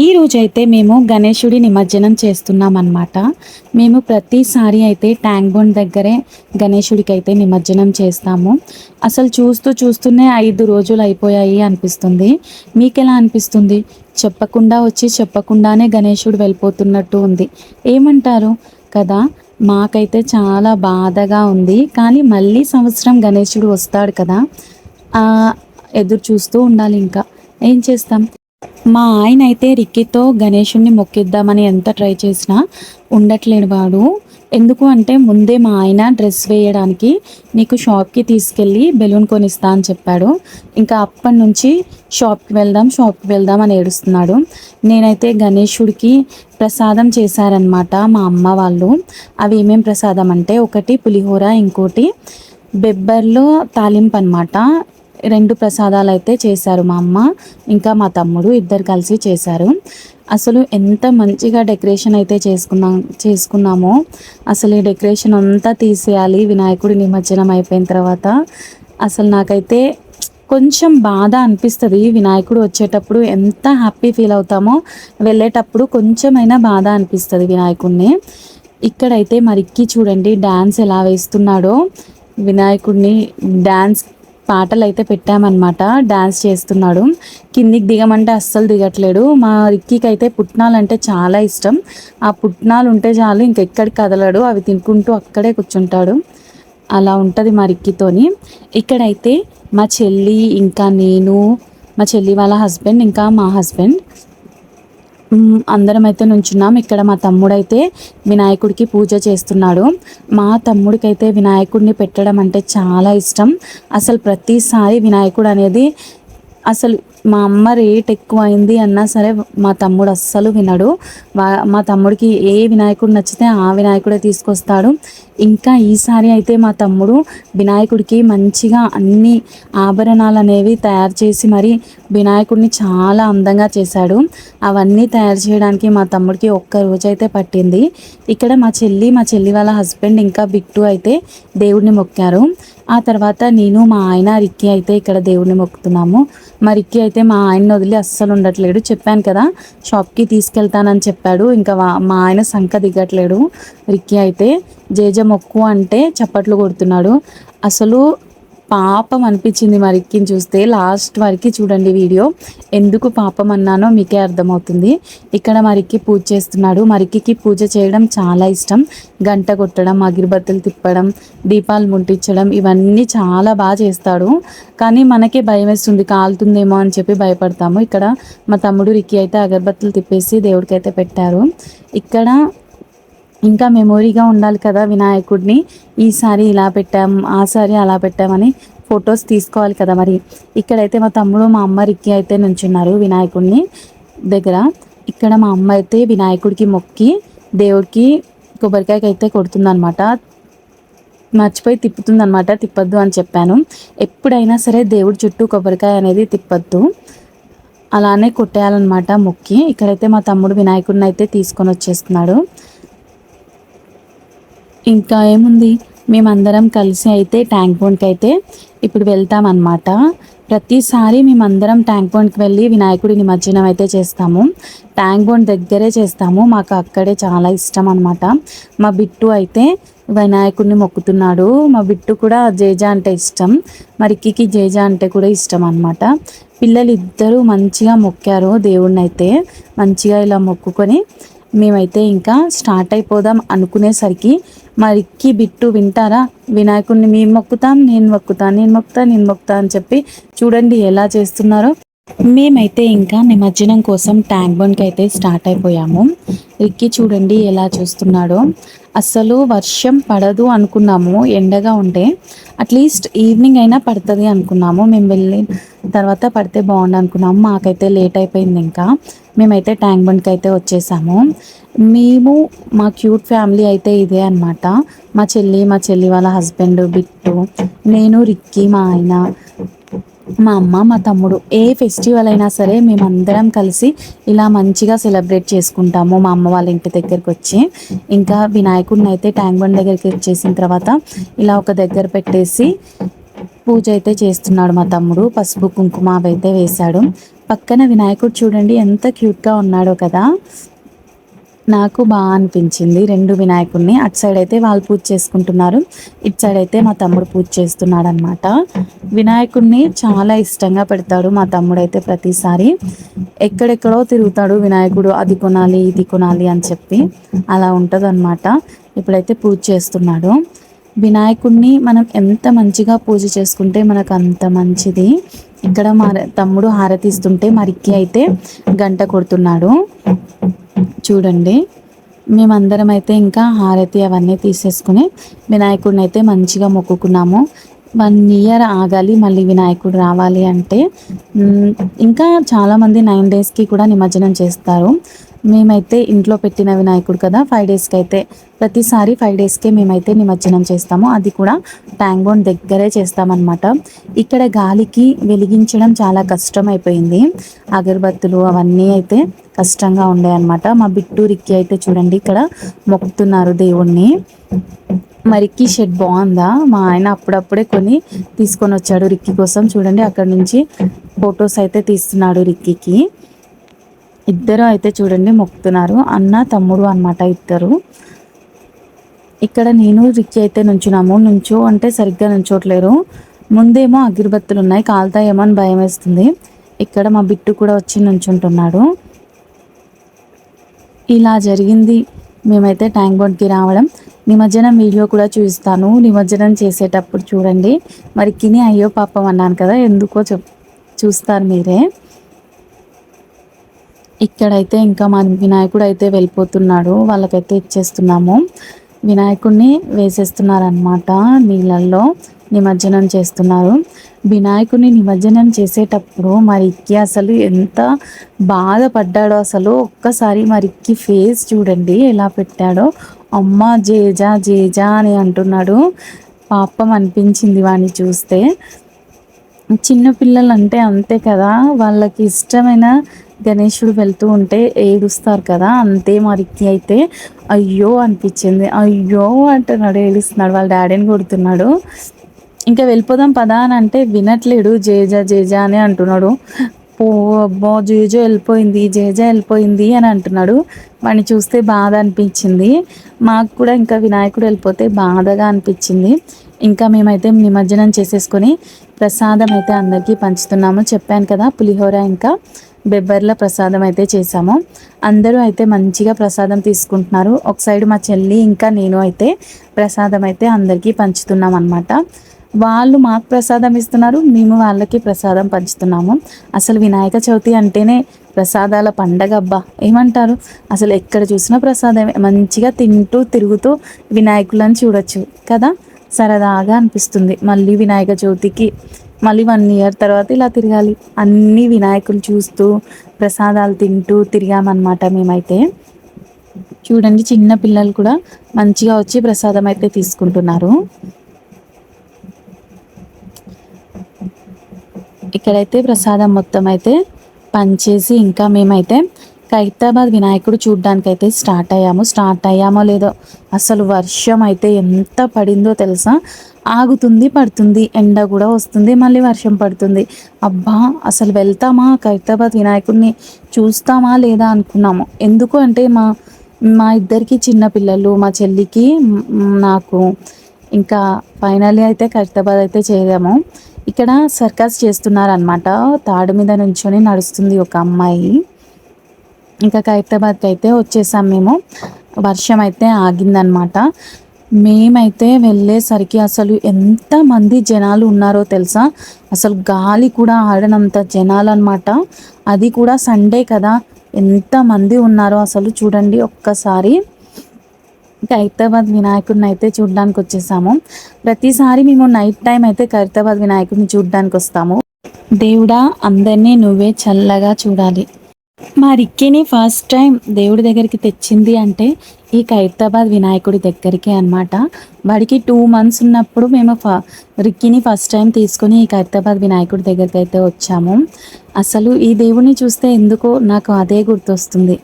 ఈ రోజైతే మేము గణేశుడి నిమజ్జనం చేస్తున్నాం అన్నమాట. మేము ప్రతిసారి అయితే ట్యాంక్ బండ్ దగ్గరే గణేశుడికైతే నిమజ్జనం చేస్తాము. అసలు చూస్తూనే 5 రోజులు అయిపోయాయి అనిపిస్తుంది. మీకెలా అనిపిస్తుంది? చెప్పకుండా వచ్చి చెప్పకుండానే గణేశుడు వెళ్ళిపోతున్నట్టు ఉంది. ఏమంటారు కదా? మాకైతే చాలా బాధగా ఉంది. కానీ మళ్ళీ సంవత్సరం గణేశుడు వస్తాడు కదా! ఎదురు చూస్తూ ఉండాలి ఇంకా. ఏం చేస్తాం? మా ఆయన అయితే రిక్కీతో గణేషుడిని మొక్కిద్దామని ఎంత ట్రై చేసినా ఉండట్లేడు వాడు. ఎందుకు అంటే ముందే మా ఆయన డ్రెస్ వేయడానికి నీకు షాప్కి తీసుకెళ్ళి బెలూన్ కొనిస్తా అని చెప్పాడు. ఇంకా అప్పటి నుంచి షాప్కి వెళ్దాం అని ఏడుస్తున్నాడు. నేనైతే గణేషుడికి ప్రసాదం చేశారనమాట మా అమ్మ వాళ్ళు. అవి ఏమేం ప్రసాదం అంటే ఒకటి పులిహోర, ఇంకోటి బెబ్బర్లో తాలింపు అనమాట. 2 ప్రసాదాలైతే చేశారు మా అమ్మ, ఇంకా మా తమ్ముడు ఇద్దరు కలిసి చేశారు. అసలు ఎంత మంచిగా డెకరేషన్ అయితే చేసుకున్నామో. అసలు ఈ డెకరేషన్ అంతా తీసేయాలి వినాయకుడి నిమజ్జనం అయిపోయిన తర్వాత. అసలు నాకైతే కొంచెం బాధ అనిపిస్తుంది. వినాయకుడు వచ్చేటప్పుడు ఎంత హ్యాపీ ఫీల్ అవుతామో, వెళ్ళేటప్పుడు కొంచెమైనా బాధ అనిపిస్తుంది వినాయకుడిని. ఇక్కడైతే మరికి చూడండి డ్యాన్స్ ఎలా వేస్తున్నాడో. వినాయకుడిని డ్యాన్స్ పాటలు అయితే పెట్టామన్నమాట. డ్యాన్స్ చేస్తున్నాడు. కిందికి దిగమంటే అస్సలు దిగట్లేడు. మా రిక్కీకి అయితే పుట్నాలంటే చాలా ఇష్టం. ఆ పుట్నాలు ఉంటే చాలు ఇంకెక్కడికి కదలడు. అవి తినుకుంటూ అక్కడే కూర్చుంటాడు. అలా ఉంటుంది మా రిక్కీతోని. ఇక్కడైతే మా చెల్లి, ఇంకా నేను, మా చెల్లి వాళ్ళ హస్బెండ్, ఇంకా మా హస్బెండ్ అందరం అయితే నుంచున్నాం. ఇక్కడ మా తమ్ముడైతే వినాయకుడికి పూజ చేస్తున్నాడు. మా తమ్ముడికైతే వినాయకుడిని పెట్టడం అంటే చాలా ఇష్టం. అసలు ప్రతిసారి వినాయకుడు అనేది అసలు మా అమ్మ రేట్ ఎక్కువైంది అన్నా సరే మా తమ్ముడు అస్సలు వినడు. మా తమ్ముడికి ఏ వినాయకుడు నచ్చితే ఆ వినాయకుడే తీసుకొస్తాడు. ఇంకా ఈసారి అయితే మా తమ్ముడు వినాయకుడికి మంచిగా అన్ని ఆభరణాలు అనేవి తయారు చేసి మరి వినాయకుడిని చాలా అందంగా చేశాడు. అవన్నీ తయారు చేయడానికి మా తమ్ముడికి ఒక్క రోజైతే పట్టింది. ఇక్కడ మా చెల్లి వాళ్ళ హస్బెండ్ ఇంకా బిట్టు అయితే దేవుడిని మొక్కారు. ఆ తర్వాత నేను, మా ఆయన, రిక్కీ అయితే ఇక్కడ దేవుడిని మొక్కుతున్నాము. మా రిక్కీ అయితే మా ఆయన్ని వదిలి అస్సలు ఉండట్లేడు. చెప్పాను కదా షాప్కి తీసుకెళ్తానని చెప్పాడు. ఇంకా మా ఆయన సంక దిగట్లేడు. రిక్కీ అయితే జేజ మొక్కు అంటే చప్పట్లు కొడుతున్నాడు. అసలు పాపం అనిపించింది మా రిక్కీని చూస్తే. లాస్ట్ వరకు చూడండి వీడియో. ఎందుకు పాపం అన్నానో మీకే అర్థమవుతుంది. ఇక్కడ మా రిక్కీ పూజ చేస్తున్నాడు. మా రిక్కీకి పూజ చేయడం చాలా ఇష్టం. గంట కొట్టడం, అగిరిబత్తులు తిప్పడం, దీపాలు ముట్టించడం ఇవన్నీ చాలా బాగా చేస్తాడు. కానీ మనకే భయం వేస్తుంది, కాలుతుందేమో అని చెప్పి భయపడతాము. ఇక్కడ మా తమ్ముడు రిక్కీ అయితే అగరబత్తులు తిప్పేసి దేవుడికైతే పెట్టారు. ఇక్కడ ఇంకా మెమొరీగా ఉండాలి కదా వినాయకుడిని. ఈసారి ఇలా పెట్టాం, ఆసారి అలా పెట్టామని ఫొటోస్ తీసుకోవాలి కదా మరి. ఇక్కడైతే మా తమ్ముడు, మా అమ్మ, రిక్కీ అయితే నుంచున్నారు వినాయకుడిని దగ్గర. ఇక్కడ మా అమ్మ అయితే వినాయకుడికి మొక్కి దేవుడికి కొబ్బరికాయకి అయితే కొడుతుందనమాట. మర్చిపోయి తిప్పుతుందనమాట. తిప్పద్దు అని చెప్పాను. ఎప్పుడైనా సరే దేవుడి చుట్టూ కొబ్బరికాయ అనేది తిప్పద్దు, అలానే కొట్టేయాలన్నమాట మొక్కి. ఇక్కడైతే మా తమ్ముడు వినాయకుడిని అయితే తీసుకొని వచ్చేస్తున్నాడు. ఇంకా ఏముంది, మేమందరం కలిసి అయితే ట్యాంక్ బండ్కి అయితే ఇప్పుడు వెళ్తామన్నమాట. ప్రతిసారి మేమందరం ట్యాంక్ బండ్కి వెళ్ళి వినాయకుడి నిమజ్జనం అయితే చేస్తాము. ట్యాంక్ బండ్ దగ్గరే చేస్తాము. మాకు అక్కడే చాలా ఇష్టం అనమాట. మా బిట్టు అయితే వినాయకుడిని మొక్కుతున్నాడు. మా బిట్టు కూడా జేజా అంటే ఇష్టం. మా రిక్కీకి జేజా అంటే కూడా ఇష్టం అనమాట. పిల్లలు ఇద్దరూ మంచిగా మొక్కారు దేవుడిని అయితే. మంచిగా ఇలా మొక్కుకొని మేమైతే ఇంకా స్టార్ట్ అయిపోదాం అనుకునేసరికి మా రిక్కీ, బిట్టు వింటారా? వినాయకుడిని మేము మొక్కుతాం, నేను మొక్కుతా అని చెప్పి చూడండి ఎలా చేస్తున్నారో. మేమైతే ఇంకా నిమజ్జనం కోసం ట్యాంక్ బండ్కి అయితే స్టార్ట్ అయిపోయాము. రిక్కీ చూడండి ఎలా చూస్తున్నాడో. అస్సలు వర్షం పడదు అనుకున్నాము, ఎండగా ఉంటే అట్లీస్ట్ ఈవినింగ్ అయినా పడుతుంది అనుకున్నాము. మేము వెళ్ళిన తర్వాత పడితే బాగుండు అనుకున్నాము. మాకైతే లేట్ అయిపోయింది. ఇంకా మేమైతే ట్యాంక్ బండ్కి అయితే వచ్చేసాము. మా క్యూట్ ఫ్యామిలీ అయితే ఇదే అనమాట. మా చెల్లి వాళ్ళ హస్బెండ్ బిట్టు, నేను, రిక్కీ, మా ఆయన, మా అమ్మ, మా తమ్ముడు. ఏ ఫెస్టివల్ అయినా సరే మేమందరం కలిసి ఇలా మంచిగా సెలబ్రేట్ చేసుకుంటాము మా అమ్మ వాళ్ళ ఇంటి దగ్గరికి వచ్చి. ఇంకా వినాయకుడిని అయితే ట్యాంక్ బండ్ దగ్గరికి వచ్చేసిన తర్వాత ఇలా ఒక దగ్గర పెట్టేసి పూజ అయితే చేస్తున్నాడు మా తమ్ముడు. పసుపు కుంకుమ అవైతే వేశాడు. పక్కన వినాయకుడు చూడండి ఎంత క్యూట్గా ఉన్నాడో కదా. నాకు బాగా అనిపించింది రెండు వినాయకుడిని. అటు సైడ్ అయితే వాళ్ళు పూజ చేసుకుంటున్నారు, ఇటు సైడ్ అయితే మా తమ్ముడు పూజ చేస్తున్నాడు అనమాట. వినాయకుడిని చాలా ఇష్టంగా పెడతాడు మా తమ్ముడు అయితే. ప్రతిసారి ఎక్కడెక్కడో తిరుగుతాడు వినాయకుడు, అది కొనాలి ఇది కొనాలి అని చెప్పి. అలా ఉంటుంది అనమాట. ఇప్పుడైతే పూజ చేస్తున్నాడు. వినాయకుడిని మనం ఎంత మంచిగా పూజ చేసుకుంటే మనకు అంత మంచిది. ఇక్కడ మా తమ్ముడు హారతి ఇస్తుంటే మరికి అయితే గంట కొడుతున్నాడు చూడండి. మేమందరం అయితే ఇంకా హారతి అవన్నీ తీసేసుకుని వినాయకుడిని అయితే మంచిగా మొక్కుకున్నాము. 1 ఇయర్ ఆగాలి మళ్ళీ వినాయకుడు రావాలి అంటే. ఇంకా చాలామంది 9 డేస్కి కూడా నిమజ్జనం చేస్తారు. మేమైతే ఇంట్లో పెట్టిన వినాయకుడు కదా, 5 డేస్కి అయితే ప్రతిసారి 5 డేస్కే మేమైతే నిమజ్జనం చేస్తాము. అది కూడా ట్యాంక్ బండ్ దగ్గరే చేస్తామన్నమాట. ఇక్కడ గాలికి వెలిగించడం చాలా కష్టం అయిపోయింది. అగరబత్తులు అవన్నీ అయితే కష్టంగా ఉండే అనమాట. మా బిట్టు రిక్కి అయితే చూడండి ఇక్కడ మొక్కుతున్నారు దేవుణ్ణి. మరికి షెడ్ బాగుందా, మా ఆయన అప్పుడప్పుడే కొని తీసుకొని వచ్చాడు రిక్కి కోసం. చూడండి అక్కడ నుంచి ఫొటోస్ అయితే తీస్తున్నాడు రిక్కికి. ఇద్దరు అయితే చూడండి మొక్కుతున్నారు, అన్న తమ్ముడు అనమాట ఇద్దరు. ఇక్కడ నేను రిక్కి అయితే నుంచున్నాము. నుంచో అంటే సరిగ్గా నుంచోట్లేరు. ముందేమో అగిరిబత్తులు ఉన్నాయి, కాలుతాయేమో అని భయం వేస్తుంది. ఇక్కడ మా బిట్టు కూడా వచ్చి నుంచుంటున్నాడు. ఇలా జరిగింది మేమైతే ట్యాంక్ బండ్కి రావడం. నిమజ్జనం వీడియో కూడా చూపిస్తాను. నిమజ్జనం చేసేటప్పుడు చూడండి. మరికిని అయ్యో పాపం అన్నాను కదా, ఎందుకో చూస్తారు మీరే. ఇక్కడైతే ఇంకా మన వినాయకుడు అయితే వెళ్ళిపోతున్నాడు, వాళ్ళకైతే ఇచ్చేస్తున్నాము. వినాయకుడిని వేసేస్తున్నారనమాట నీళ్ళల్లో, నిమజ్జనం చేస్తున్నారు. వినాయకుడిని నిమజ్జనం చేసేటప్పుడు మరికి అసలు ఎంత బాధపడ్డాడో అసలు. ఒక్కసారి మరికి ఫేస్ చూడండి ఎలా పెట్టాడో. అమ్మ జేజా జేజా అని అంటున్నాడు. పాపం అనిపించింది వాడిని చూస్తే. చిన్నపిల్లలు అంటే అంతే కదా, వాళ్ళకి ఇష్టమైన గణేశుడు వెళ్తూ ఉంటే ఏడుస్తారు కదా, అంతే మరికి అయితే అయ్యో అనిపించింది. అయ్యో అంటున్నాడు, ఏడుస్తున్నాడు, వాళ్ళ డాడీని కొడుతున్నాడు. ఇంకా వెళ్ళిపోదాం పదా అని అంటే వినట్లేడు, జేజా జేజా అని అంటున్నాడు. పో అబ్బా జేజా వెళ్ళిపోయింది, జేజా వెళ్ళిపోయింది అని అంటున్నాడు. వాడిని చూస్తే బాధ అనిపించింది. మాకు కూడా ఇంకా వినాయకుడు వెళ్ళిపోతే బాధగా అనిపించింది. ఇంకా మేమైతే నిమజ్జనం చేసేసుకొని ప్రసాదం అయితే అందరికీ పంచుతున్నాము. చెప్పాను కదా, పులిహోర ఇంకా బెబ్బర్ల ప్రసాదం అయితే చేసాము. అందరూ అయితే మంచిగా ప్రసాదం తీసుకుంటున్నారు. ఒక సైడ్ మా చెల్లి ఇంకా నేను అయితే ప్రసాదం అయితే అందరికీ పంచుతున్నాం అన్నమాట. వాళ్ళు మాకు ప్రసాదం ఇస్తున్నారు, మేము వాళ్ళకి ప్రసాదం పంచుతున్నాము. అసలు వినాయక చవితి అంటేనే ప్రసాదాల పండగ అబ్బా, ఏమంటారు. అసలు ఎక్కడ చూసినా ప్రసాదమే. మంచిగా తింటూ తిరుగుతూ వినాయకులను చూడొచ్చు కదా, సరదాగా అనిపిస్తుంది. మళ్ళీ వినాయక చవితికి మళ్ళీ 1 ఇయర్ తర్వాత ఇలా తిరగాలి, అన్ని వినాయకులు చూస్తూ ప్రసాదాలు తింటూ తిరిగామన్నమాట మేమైతే. చూడండి చిన్న పిల్లలు కూడా మంచిగా వచ్చి ప్రసాదం అయితే తీసుకుంటున్నారు. ఇక్కడైతే ప్రసాదం మొత్తం అయితే పంచేసి ఇంకా మేమైతే ఖైరతాబాద్ వినాయకుడు చూడ్డానికి అయితే స్టార్ట్ అయ్యామో లేదో, అసలు వర్షం అయితే ఎంత పడిందో తెలుసా. ఆగుతుంది, పడుతుంది, ఎండ కూడా వస్తుంది, మళ్ళీ వర్షం పడుతుంది. అబ్బా అసలు వెళ్తామా ఖైరతాబాద్ వినాయకుడిని చూస్తామా లేదా అనుకున్నాము. ఎందుకు అంటే మా ఇద్దరికి చిన్న పిల్లలు, మా చెల్లికి నాకు. ఇంకా ఫైనల్లీ అయితే ఖైరతాబాద్ అయితే చేరాము. ఇక్కడ సర్కస్ చేస్తున్నారనమాట. తాడు మీద నుంచొని నడుస్తుంది ఒక అమ్మాయి. ఇంకా ఖైరతాబాద్కి అయితే వచ్చేసాం మేము. వర్షం అయితే ఆగిందనమాట. మేమైతే వెళ్ళేసరికి అసలు ఎంతమంది జనాలు ఉన్నారో తెలుసా. అసలు గాలి కూడా ఆడనంత జనాలు అనమాట. అది కూడా సండే కదా, ఎంతమంది ఉన్నారో అసలు చూడండి ఒక్కసారి. ఖైరతాబాద్ వినాయకుడిని అయితే చూడడానికి వచ్చేసాము. ప్రతిసారి మేము నైట్ టైం అయితే ఖైరతాబాద్ వినాయకుడిని చూడడానికి వస్తాము. దేవుడా అందరినీ నువ్వే చల్లగా చూడాలి. మా రిక్కిని ఫస్ట్ టైం దేవుడి దగ్గరికి తెచ్చింది అంటే ఈ ఖైరతాబాద్ వినాయకుడి దగ్గరికి అనమాట. వాడికి 2 months ఉన్నప్పుడు మేము రిక్కిని ఫస్ట్ టైం తీసుకొని ఈ ఖైరతాబాద్ వినాయకుడి దగ్గరికి అయితే వచ్చాము. అసలు ఈ దేవుడిని చూస్తే ఎందుకో నాకు అదే గుర్తొస్తుంది.